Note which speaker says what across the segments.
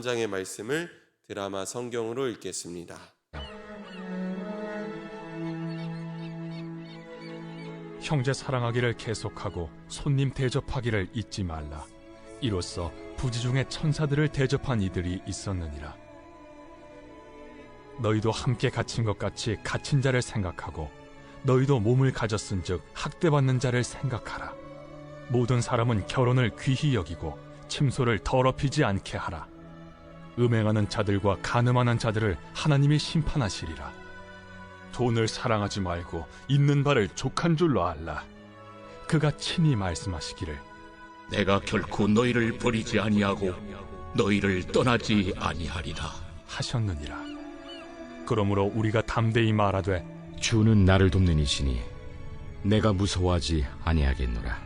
Speaker 1: 장의 말씀을 드라마 성경으로 읽겠습니다.
Speaker 2: 형제 사랑하기를 계속하고 손님 대접하기를 잊지 말라. 이로써 부지 중에 천사들을 대접한 이들이 있었느니라. 너희도 함께 갇힌 것 같이 갇힌 자를 생각하고 너희도 몸을 가졌은즉 학대받는 자를 생각하라. 모든 사람은 결혼을 귀히 여기고 침소를 더럽히지 않게 하라. 음행하는 자들과 간음하는 자들을 하나님이 심판하시리라. 돈을 사랑하지 말고 있는 바를 족한 줄로 알라. 그가 친히 말씀하시기를
Speaker 3: 내가 결코 너희를 버리지 아니하고 너희를 떠나지 아니하리라
Speaker 2: 하셨느니라. 그러므로 우리가 담대히 말하되
Speaker 4: 주는 나를 돕는 이시니 내가 무서워하지 아니하겠노라.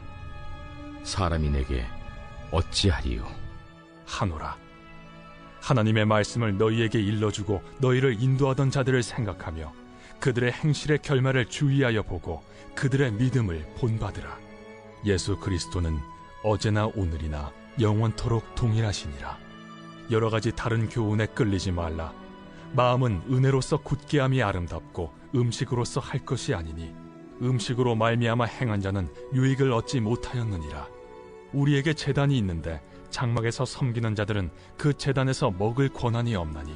Speaker 4: 사람이 내게 어찌하리요
Speaker 2: 하노라. 하나님의 말씀을 너희에게 일러주고 너희를 인도하던 자들을 생각하며 그들의 행실의 결말을 주의하여 보고 그들의 믿음을 본받으라. 예수 그리스도는 어제나 오늘이나 영원토록 동일하시니라. 여러 가지 다른 교훈에 끌리지 말라. 마음은 은혜로서 굳게함이 아름답고 음식으로서 할 것이 아니니 음식으로 말미암아 행한 자는 유익을 얻지 못하였느니라. 우리에게 제단이 있는데 장막에서 섬기는 자들은 그 제단에서 먹을 권한이 없나니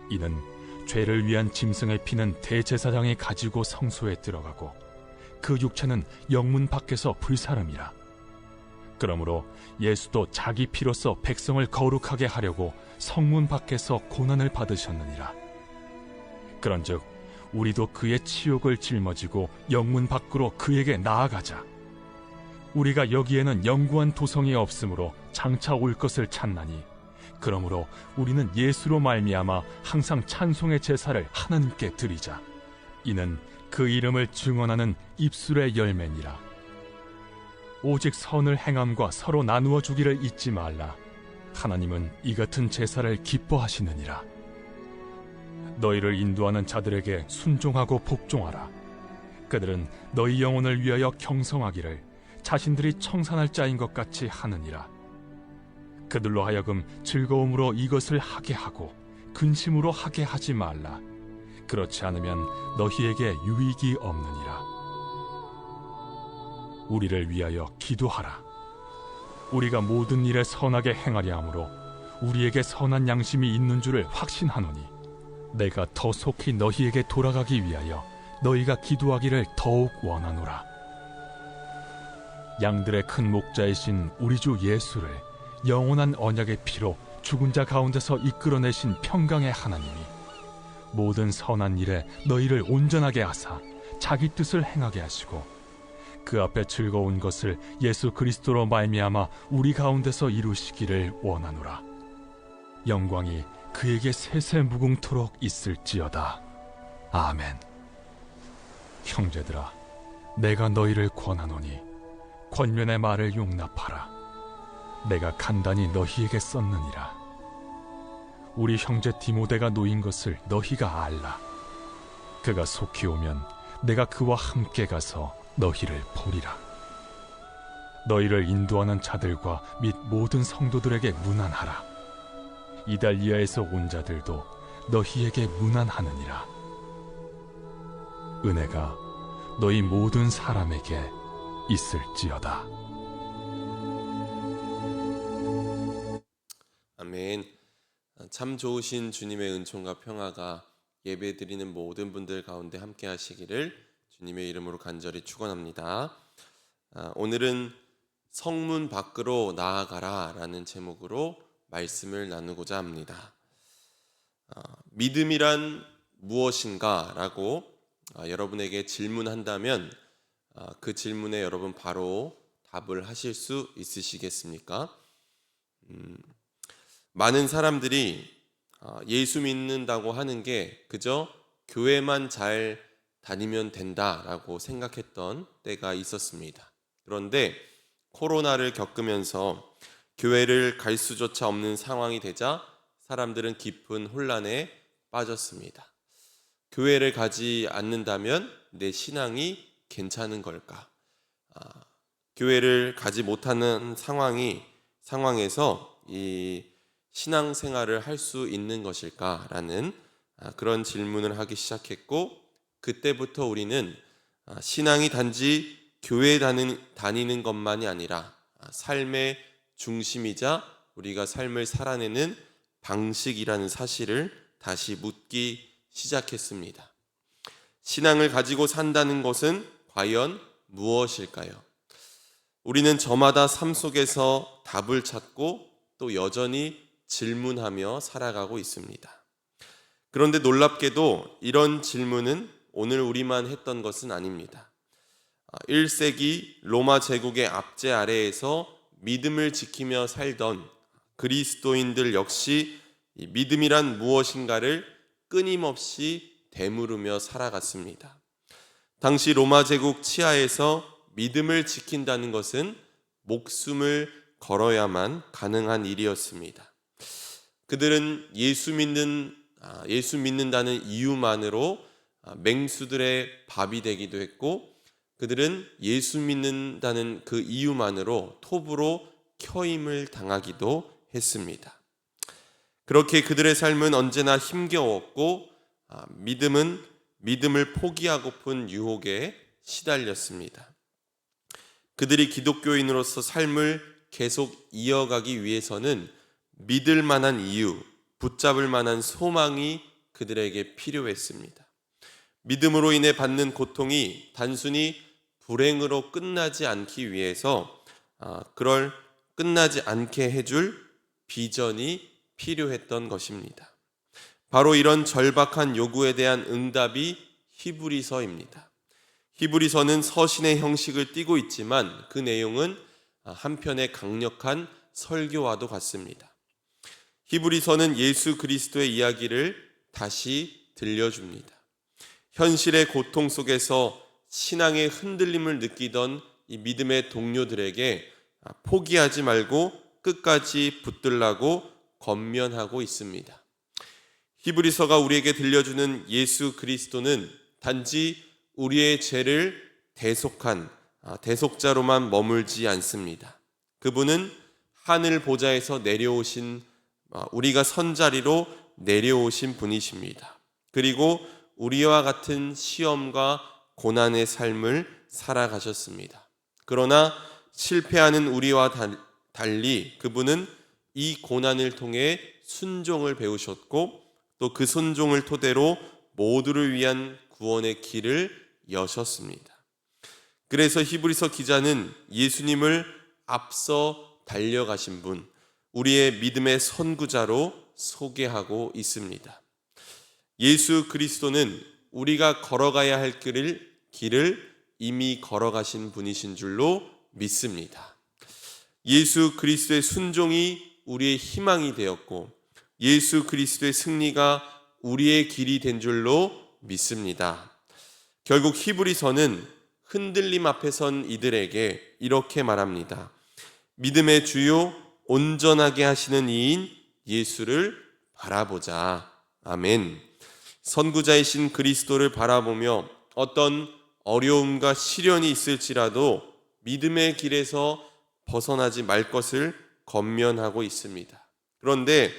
Speaker 2: 이는 죄를 위한 짐승의 피는 대제사장이 가지고 성소에 들어가고 그 육체는 영문 밖에서 불사름이라. 그러므로 예수도 자기 피로써 백성을 거룩하게 하려고 성문 밖에서 고난을 받으셨느니라. 그런즉 우리도 그의 치욕을 짊어지고 영문 밖으로 그에게 나아가자. 우리가 여기에는 영구한 도성이 없으므로 장차 올 것을 찾나니 그러므로 우리는 예수로 말미암아 항상 찬송의 제사를 하나님께 드리자. 이는 그 이름을 증언하는 입술의 열매니라. 오직 선을 행함과 서로 나누어 주기를 잊지 말라. 하나님은 이 같은 제사를 기뻐하시느니라. 너희를 인도하는 자들에게 순종하고 복종하라. 그들은 너희 영혼을 위하여 경성하기를 자신들이 청산할 자인 것 같이 하느니라. 그들로 하여금 즐거움으로 이것을 하게 하고 근심으로 하게 하지 말라. 그렇지 않으면 너희에게 유익이 없느니라. 우리를 위하여 기도하라. 우리가 모든 일에 선하게 행하려 하므로 우리에게 선한 양심이 있는 줄을 확신하노니 내가 더 속히 너희에게 돌아가기 위하여 너희가 기도하기를 더욱 원하노라. 양들의 큰 목자이신 우리 주 예수를 영원한 언약의 피로 죽은 자 가운데서 이끌어내신 평강의 하나님이 모든 선한 일에 너희를 온전하게 하사 자기 뜻을 행하게 하시고 그 앞에 즐거운 것을 예수 그리스도로 말미암아 우리 가운데서 이루시기를 원하노라. 영광이 그에게 세세 무궁토록 있을지어다. 아멘. 형제들아, 내가 너희를 권하노니 권면의 말을 용납하라. 내가 간단히 너희에게 썼느니라. 우리 형제 디모데가 놓인 것을 너희가 알라. 그가 속히 오면 내가 그와 함께 가서 너희를 보리라. 너희를 인도하는 자들과 및 모든 성도들에게 문안하라. 이달리아에서 온 자들도 너희에게 문안하느니라. 은혜가 너희 모든 사람에게 있을지어다.
Speaker 1: 아멘. 참 좋으신 주님의 은총과 평화가 예배드리는 모든 분들 가운데 함께 하시기를 주님의 이름으로 간절히 축원합니다. 오늘은 성문 밖으로 나아가라 라는 제목으로 말씀을 나누고자 합니다. 믿음이란 무엇인가 라고 여러분에게 질문한다면 그 질문에 여러분 바로 답을 하실 수 있으시겠습니까? 많은 사람들이 예수 믿는다고 하는 게 그저 교회만 잘 다니면 된다라고 생각했던 때가 있었습니다. 그런데 코로나를 겪으면서 교회를 갈 수조차 없는 상황이 되자 사람들은 깊은 혼란에 빠졌습니다. 교회를 가지 않는다면 내 신앙이 괜찮은 걸까? 교회를 가지 못하는 상황에서 이 신앙생활을 할 수 있는 것일까라는 그런 질문을 하기 시작했고, 그때부터 우리는 신앙이 단지 교회 다니는 것만이 아니라 삶의 중심이자 우리가 삶을 살아내는 방식이라는 사실을 다시 묻기 시작했습니다. 신앙을 가지고 산다는 것은 과연 무엇일까요? 우리는 저마다 삶 속에서 답을 찾고 또 여전히 질문하며 살아가고 있습니다. 그런데 놀랍게도 이런 질문은 오늘 우리만 했던 것은 아닙니다. 1세기 로마 제국의 압제 아래에서 믿음을 지키며 살던 그리스도인들 역시 이 믿음이란 무엇인가를 끊임없이 되물으며 살아갔습니다. 당시 로마 제국 치하에서 믿음을 지킨다는 것은 목숨을 걸어야만 가능한 일이었습니다. 그들은 예수 믿는다는 이유만으로 맹수들의 밥이 되기도 했고, 그들은 예수 믿는다는 그 이유만으로 톱으로 켜임을 당하기도 했습니다. 그렇게 그들의 삶은 언제나 힘겨웠고, 믿음을 포기하고픈 유혹에 시달렸습니다. 그들이 기독교인으로서 삶을 계속 이어가기 위해서는 믿을 만한 이유, 붙잡을 만한 소망이 그들에게 필요했습니다. 믿음으로 인해 받는 고통이 단순히 불행으로 끝나지 않기 위해서 그걸 끝나지 않게 해줄 비전이 필요했던 것입니다. 바로 이런 절박한 요구에 대한 응답이 히브리서입니다. 히브리서는 서신의 형식을 띠고 있지만 그 내용은 한편의 강력한 설교와도 같습니다. 히브리서는 예수 그리스도의 이야기를 다시 들려줍니다. 현실의 고통 속에서 신앙의 흔들림을 느끼던 이 믿음의 동료들에게 포기하지 말고 끝까지 붙들라고 권면하고 있습니다. 히브리서가 우리에게 들려주는 예수 그리스도는 단지 우리의 죄를 대속한 대속자로만 머물지 않습니다. 그분은 하늘 보좌에서 내려오신 우리가 선자리로 내려오신 분이십니다. 그리고 우리와 같은 시험과 고난의 삶을 살아가셨습니다. 그러나 실패하는 우리와 달리 그분은 이 고난을 통해 순종을 배우셨고 또 그 순종을 토대로 모두를 위한 구원의 길을 여셨습니다. 그래서 히브리서 기자는 예수님을 앞서 달려가신 분, 우리의 믿음의 선구자로 소개하고 있습니다. 예수 그리스도는 우리가 걸어가야 할 길을 이미 걸어가신 분이신 줄로 믿습니다. 예수 그리스도의 순종이 우리의 희망이 되었고 예수 그리스도의 승리가 우리의 길이 된 줄로 믿습니다. 결국 히브리서는 흔들림 앞에 선 이들에게 이렇게 말합니다. 믿음의 주요 온전하게 하시는 이인 예수를 바라보자. 아멘. 선구자이신 그리스도를 바라보며 어떤 어려움과 시련이 있을지라도 믿음의 길에서 벗어나지 말 것을 권면하고 있습니다. 그런데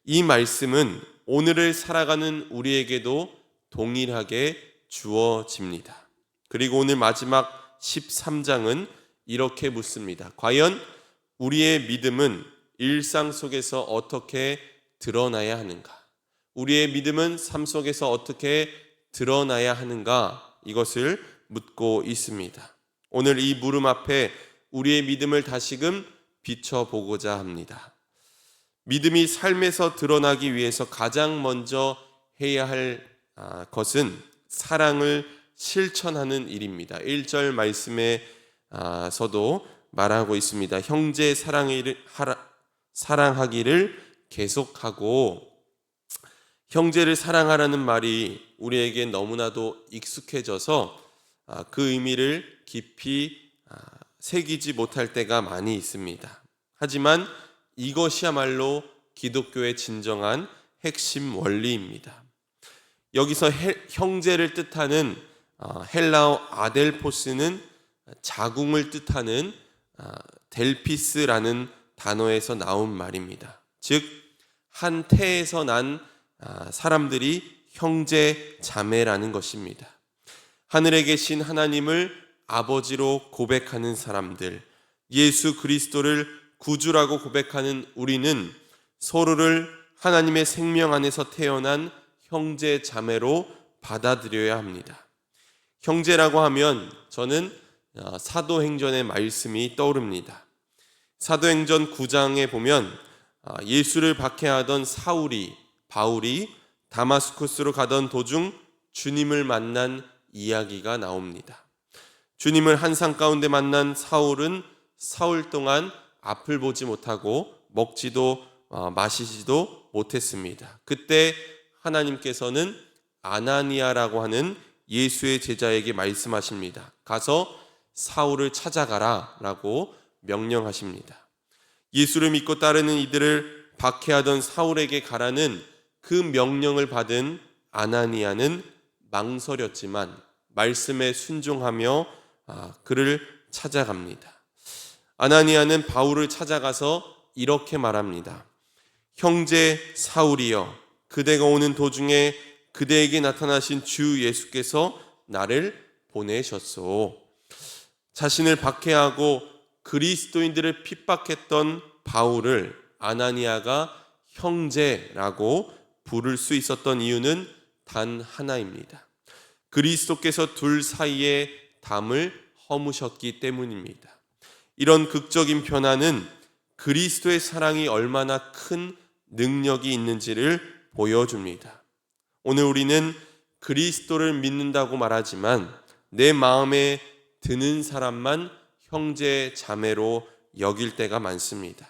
Speaker 1: 이 말씀은 오늘을 살아가는 우리에게도 동일하게 주어집니다. 그리고 오늘 마지막 13장은 이렇게 묻습니다. 과연 우리의 믿음은 일상 속에서 어떻게 드러나야 하는가? 우리의 믿음은 삶 속에서 어떻게 드러나야 하는가? 이것을 묻고 있습니다. 오늘 이 물음 앞에 우리의 믿음을 다시금 비춰보고자 합니다. 믿음이 삶에서 드러나기 위해서 가장 먼저 해야 할 것은 사랑을 실천하는 일입니다. 1절 말씀에서도 말하고 있습니다. 형제 사랑하기를 계속하고, 형제를 사랑하라는 말이 우리에게 너무나도 익숙해져서 그 의미를 깊이 새기지 못할 때가 많이 있습니다. 하지만 이것이야말로 기독교의 진정한 핵심 원리입니다. 여기서 형제를 뜻하는 헬라어 아델포스는 자궁을 뜻하는 델피스라는 단어에서 나온 말입니다. 즉 한 태에서 난 사람들이 형제 자매라는 것입니다. 하늘에 계신 하나님을 아버지로 고백하는 사람들, 예수 그리스도를 구주라고 고백하는 우리는 서로를 하나님의 생명 안에서 태어난 형제 자매로 받아들여야 합니다. 형제라고 하면 저는 사도행전의 말씀이 떠오릅니다. 사도행전 9장에 보면 예수를 박해하던 바울이 다마스쿠스로 가던 도중 주님을 만난 이야기가 나옵니다. 주님을 한산 가운데 만난 사울은 사흘 동안 앞을 보지 못하고 먹지도 마시지도 못했습니다. 그때 하나님께서는 아나니아라고 하는 예수의 제자에게 말씀하십니다. 가서 사울을 찾아가라 라고 명령하십니다. 예수를 믿고 따르는 이들을 박해하던 사울에게 가라는 그 명령을 받은 아나니아는 망설였지만 말씀에 순종하며 그를 찾아갑니다. 아나니아는 바울을 찾아가서 이렇게 말합니다. 형제 사울이여, 그대가 오는 도중에 그대에게 나타나신 주 예수께서 나를 보내셨소. 자신을 박해하고 그리스도인들을 핍박했던 바울을 아나니아가 형제라고 부를 수 있었던 이유는 단 하나입니다. 그리스도께서 둘 사이에 담을 허무셨기 때문입니다. 이런 극적인 변화는 그리스도의 사랑이 얼마나 큰 능력이 있는지를 보여줍니다. 오늘 우리는 그리스도를 믿는다고 말하지만 내 마음에 드는 사람만 형제 자매로 여길 때가 많습니다.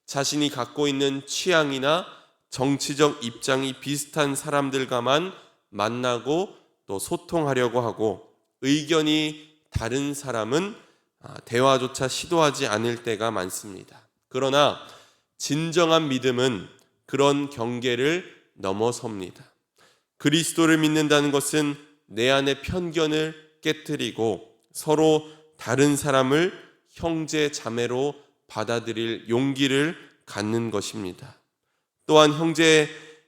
Speaker 1: 자신이 갖고 있는 취향이나 정치적 입장이 비슷한 사람들과만 만나고 또 소통하려고 하고, 의견이 다른 사람은 대화조차 시도하지 않을 때가 많습니다. 그러나 진정한 믿음은 그런 경계를 넘어섭니다. 그리스도를 믿는다는 것은 내 안의 편견을 깨뜨리고 서로 다른 사람을 형제 자매로 받아들일 용기를 갖는 것입니다. 또한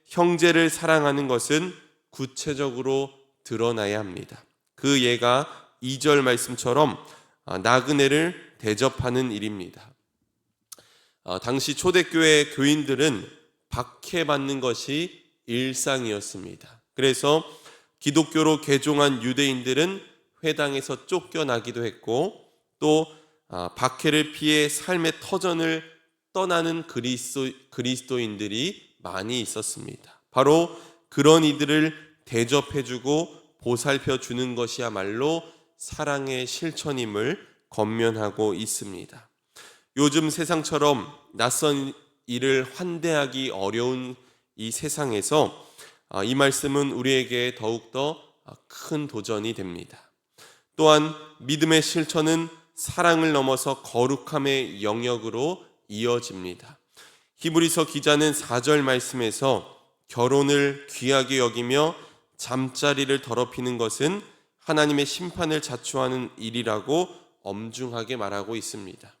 Speaker 1: 형제를 사랑하는 것은 구체적으로 드러나야 합니다. 그 예가 2절 말씀처럼 나그네를 대접하는 일입니다. 당시 초대교회 교인들은 박해받는 것이 일상이었습니다. 그래서 기독교로 개종한 유대인들은 회당에서 쫓겨나기도 했고, 또 박해를 피해 삶의 터전을 떠나는 그리스도인들이 많이 있었습니다. 바로 그런 이들을 대접해주고 보살펴주는 것이야말로 사랑의 실천임을 권면하고 있습니다. 요즘 세상처럼 낯선 일을 환대하기 어려운 이 세상에서 이 말씀은 우리에게 더욱더 큰 도전이 됩니다. 또한 믿음의 실천은 사랑을 넘어서 거룩함의 영역으로 이어집니다. 히브리서 기자는 4절 말씀에서 결혼을 귀하게 여기며 잠자리를 더럽히는 것은 하나님의 심판을 자초하는 일이라고 엄중하게 말하고 있습니다.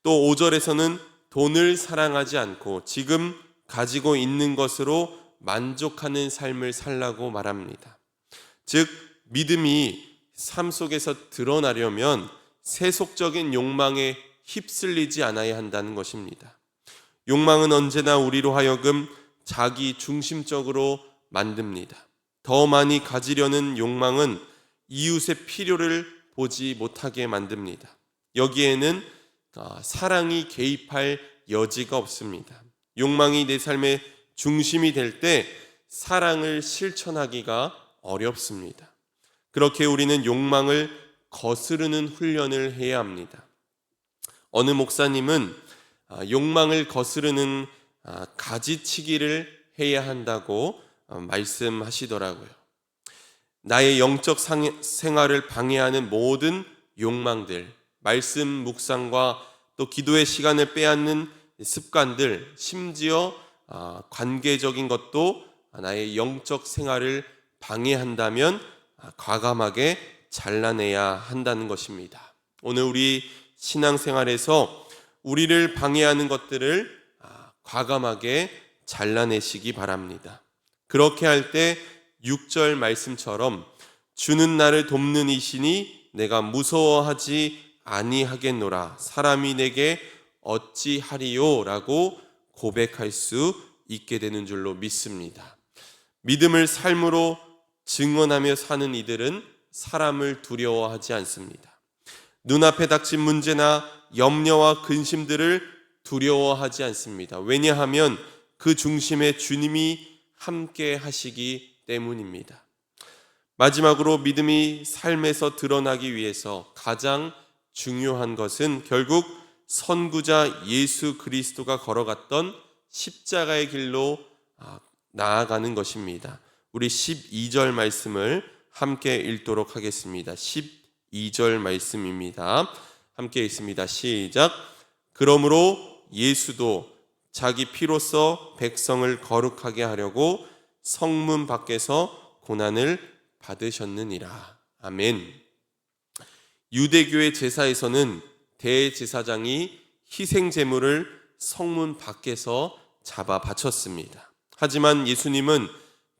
Speaker 1: 또 5절에서는 돈을 사랑하지 않고 지금 가지고 있는 것으로 만족하는 삶을 살라고 말합니다. 즉, 믿음이 삶 속에서 드러나려면 세속적인 욕망에 휩쓸리지 않아야 한다는 것입니다. 욕망은 언제나 우리로 하여금 자기 중심적으로 만듭니다. 더 많이 가지려는 욕망은 이웃의 필요를 보지 못하게 만듭니다. 여기에는 사랑이 개입할 여지가 없습니다. 욕망이 내 삶의 중심이 될 때 사랑을 실천하기가 어렵습니다. 그렇게 우리는 욕망을 거스르는 훈련을 해야 합니다. 어느 목사님은 욕망을 거스르는 가지치기를 해야 한다고 말씀하시더라고요. 나의 영적 생활을 방해하는 모든 욕망들, 말씀 묵상과 또 기도의 시간을 빼앗는 습관들, 심지어 관계적인 것도 나의 영적 생활을 방해한다면 과감하게 잘라내야 한다는 것입니다. 오늘 우리 신앙생활에서 우리를 방해하는 것들을 과감하게 잘라내시기 바랍니다. 그렇게 할 때 6절 말씀처럼 주는 나를 돕는 이시니 내가 무서워하지 아니하겠노라. 사람이 내게 어찌하리요? 라고 고백할 수 있게 되는 줄로 믿습니다. 믿음을 삶으로 증언하며 사는 이들은 사람을 두려워하지 않습니다. 눈앞에 닥친 문제나 염려와 근심들을 두려워하지 않습니다. 왜냐하면 그 중심에 주님이 함께 하시기 때문입니다. 마지막으로 믿음이 삶에서 드러나기 위해서 가장 중요한 것은 결국 선구자 예수 그리스도가 걸어갔던 십자가의 길로 나아가는 것입니다. 우리 12절 말씀을 함께 읽도록 하겠습니다. 12절 말씀입니다. 함께 읽습니다. 시작. 그러므로 예수도 자기 피로써 백성을 거룩하게 하려고 성문 밖에서 고난을 받으셨느니라. 아멘. 유대교의 제사에서는 대제사장이 희생 제물을 성문 밖에서 잡아 바쳤습니다. 하지만 예수님은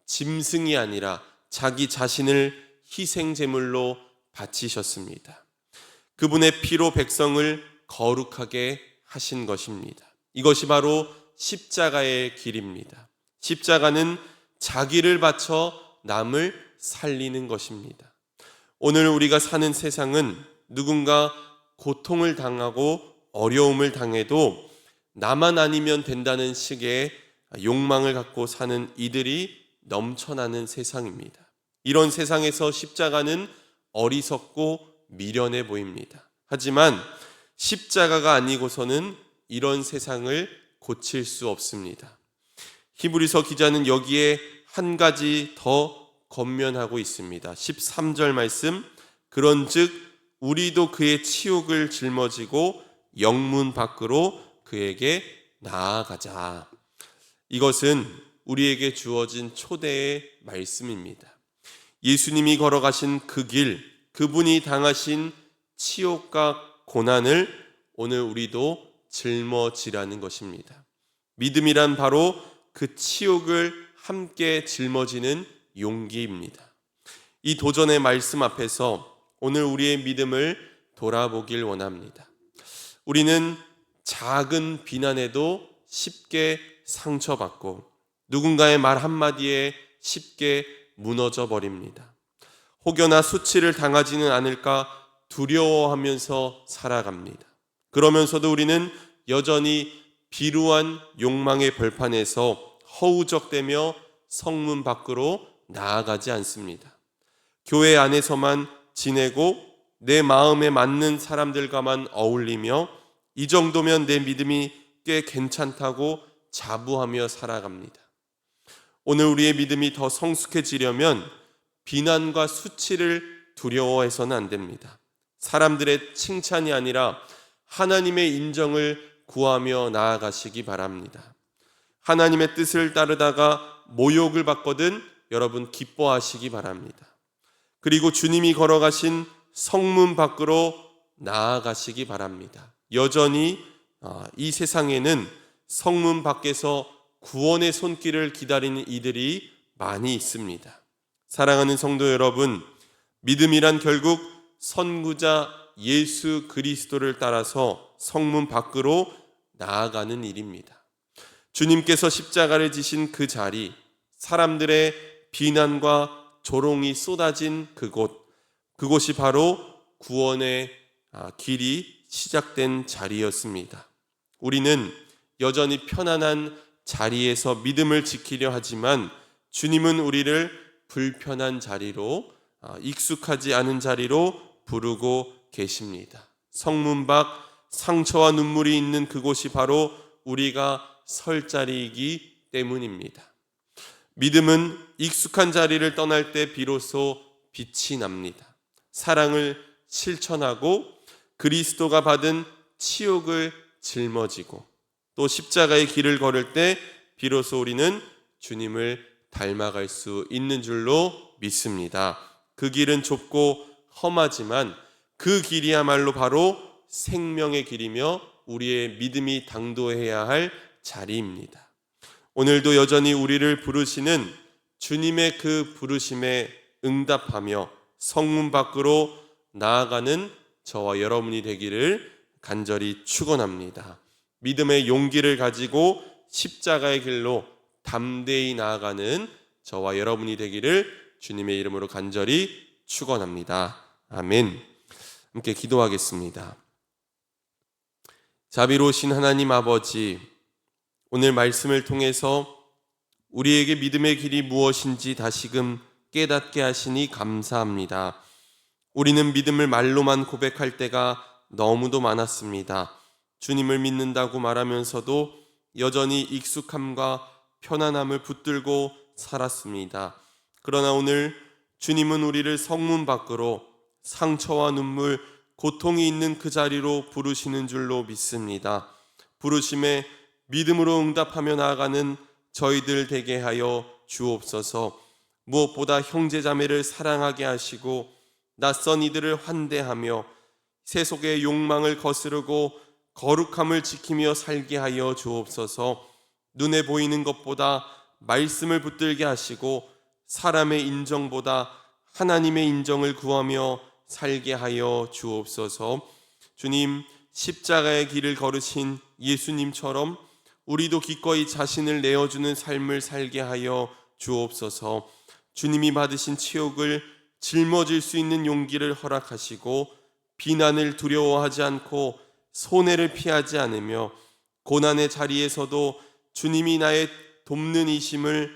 Speaker 1: 짐승이 아니라 자기 자신을 희생 제물로 바치셨습니다. 그분의 피로 백성을 거룩하게 하신 것입니다. 이것이 바로 십자가의 길입니다. 십자가는 자기를 바쳐 남을 살리는 것입니다. 오늘 우리가 사는 세상은 누군가 고통을 당하고 어려움을 당해도 나만 아니면 된다는 식의 욕망을 갖고 사는 이들이 넘쳐나는 세상입니다. 이런 세상에서 십자가는 어리석고 미련해 보입니다. 하지만 십자가가 아니고서는 이런 세상을 고칠 수 없습니다. 히브리서 기자는 여기에 한 가지 더 권면하고 있습니다. 13절 말씀, 그런즉 우리도 그의 치욕을 짊어지고 영문 밖으로 그에게 나아가자. 이것은 우리에게 주어진 초대의 말씀입니다. 예수님이 걸어가신 그 길, 그분이 당하신 치욕과 고난을 오늘 우리도 짊어지라는 것입니다. 믿음이란 바로 그 치욕을 함께 짊어지는 용기입니다. 이 도전의 말씀 앞에서 오늘 우리의 믿음을 돌아보길 원합니다. 우리는 작은 비난에도 쉽게 상처받고 누군가의 말 한마디에 쉽게 무너져 버립니다. 혹여나 수치를 당하지는 않을까 두려워하면서 살아갑니다. 그러면서도 우리는 여전히 비루한 욕망의 벌판에서 허우적대며 성문 밖으로 나아가지 않습니다. 교회 안에서만 지내고 내 마음에 맞는 사람들과만 어울리며 이 정도면 내 믿음이 꽤 괜찮다고 자부하며 살아갑니다. 오늘 우리의 믿음이 더 성숙해지려면 비난과 수치를 두려워해서는 안 됩니다. 사람들의 칭찬이 아니라 하나님의 인정을 구하며 나아가시기 바랍니다. 하나님의 뜻을 따르다가 모욕을 받거든 여러분 기뻐하시기 바랍니다. 그리고 주님이 걸어가신 성문 밖으로 나아가시기 바랍니다. 여전히 이 세상에는 성문 밖에서 구원의 손길을 기다리는 이들이 많이 있습니다. 사랑하는 성도 여러분, 믿음이란 결국 선구자 예수 그리스도를 따라서 성문 밖으로 나아가는 일입니다. 주님께서 십자가를 지신 그 자리, 사람들의 비난과 조롱이 쏟아진 그곳이 바로 구원의 길이 시작된 자리였습니다. 우리는 여전히 편안한 자리에서 믿음을 지키려 하지만 주님은 우리를 불편한 자리로, 익숙하지 않은 자리로 부르고 계십니다. 성문 밖 상처와 눈물이 있는 그곳이 바로 우리가 설 자리이기 때문입니다. 믿음은 익숙한 자리를 떠날 때 비로소 빛이 납니다. 사랑을 실천하고 그리스도가 받은 치욕을 짊어지고 또 십자가의 길을 걸을 때 비로소 우리는 주님을 닮아갈 수 있는 줄로 믿습니다. 그 길은 좁고 험하지만 그 길이야말로 바로 생명의 길이며 우리의 믿음이 당도해야 할 자리입니다. 오늘도 여전히 우리를 부르시는 주님의 그 부르심에 응답하며 성문 밖으로 나아가는 저와 여러분이 되기를 간절히 축원합니다. 믿음의 용기를 가지고 십자가의 길로 담대히 나아가는 저와 여러분이 되기를 주님의 이름으로 간절히 축원합니다. 아멘. 함께 기도하겠습니다. 자비로우신 하나님 아버지, 오늘 말씀을 통해서 우리에게 믿음의 길이 무엇인지 다시금 깨닫게 하시니 감사합니다. 우리는 믿음을 말로만 고백할 때가 너무도 많았습니다. 주님을 믿는다고 말하면서도 여전히 익숙함과 편안함을 붙들고 살았습니다. 그러나 오늘 주님은 우리를 성문 밖으로 상처와 눈물, 고통이 있는 그 자리로 부르시는 줄로 믿습니다. 부르심에 믿음으로 응답하며 나아가는 저희들 되게 하여 주옵소서. 무엇보다 형제자매를 사랑하게 하시고 낯선 이들을 환대하며 세속의 욕망을 거스르고 거룩함을 지키며 살게 하여 주옵소서. 눈에 보이는 것보다 말씀을 붙들게 하시고 사람의 인정보다 하나님의 인정을 구하며 살게 하여 주옵소서. 주님, 십자가의 길을 걸으신 예수님처럼 우리도 기꺼이 자신을 내어주는 삶을 살게 하여 주옵소서. 주님이 받으신 치욕을 짊어질 수 있는 용기를 허락하시고 비난을 두려워하지 않고 손해를 피하지 않으며 고난의 자리에서도 주님이 나의 돕는 이심을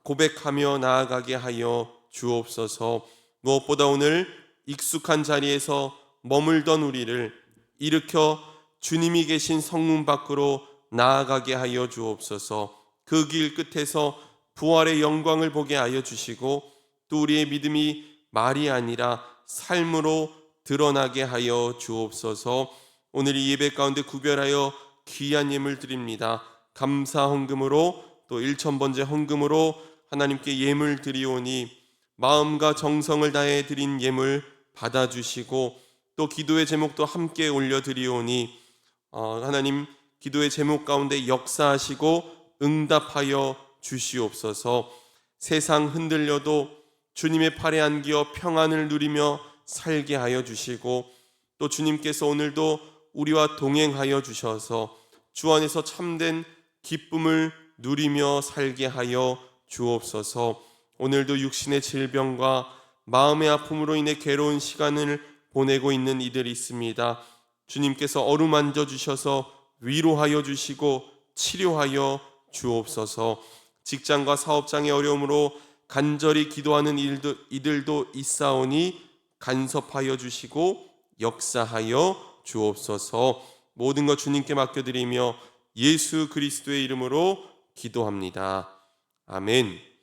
Speaker 1: 고백하며 나아가게 하여 주옵소서. 무엇보다 오늘 익숙한 자리에서 머물던 우리를 일으켜 주님이 계신 성문 밖으로 나아가게 하여 주옵소서. 그 길 끝에서 부활의 영광을 보게 하여 주시고 또 우리의 믿음이 말이 아니라 삶으로 드러나게 하여 주옵소서. 오늘 이 예배 가운데 구별하여 귀한 예물 드립니다. 감사 헌금으로 또 1,000번째 헌금으로 하나님께 예물 드리오니 마음과 정성을 다해 드린 예물 받아주시고 또 기도의 제목도 함께 올려드리오니 하나님 기도의 제목 가운데 역사하시고 응답하여 주시옵소서. 세상 흔들려도 주님의 팔에 안기어 평안을 누리며 살게 하여 주시고 또 주님께서 오늘도 우리와 동행하여 주셔서 주 안에서 참된 기쁨을 누리며 살게 하여 주옵소서. 오늘도 육신의 질병과 마음의 아픔으로 인해 괴로운 시간을 보내고 있는 이들이 있습니다. 주님께서 어루만져 주셔서 위로하여 주시고 치료하여 주옵소서. 직장과 사업장의 어려움으로 간절히 기도하는 이들도 있사오니 간섭하여 주시고 역사하여 주옵소서. 모든 것 주님께 맡겨드리며 예수 그리스도의 이름으로 기도합니다. 아멘.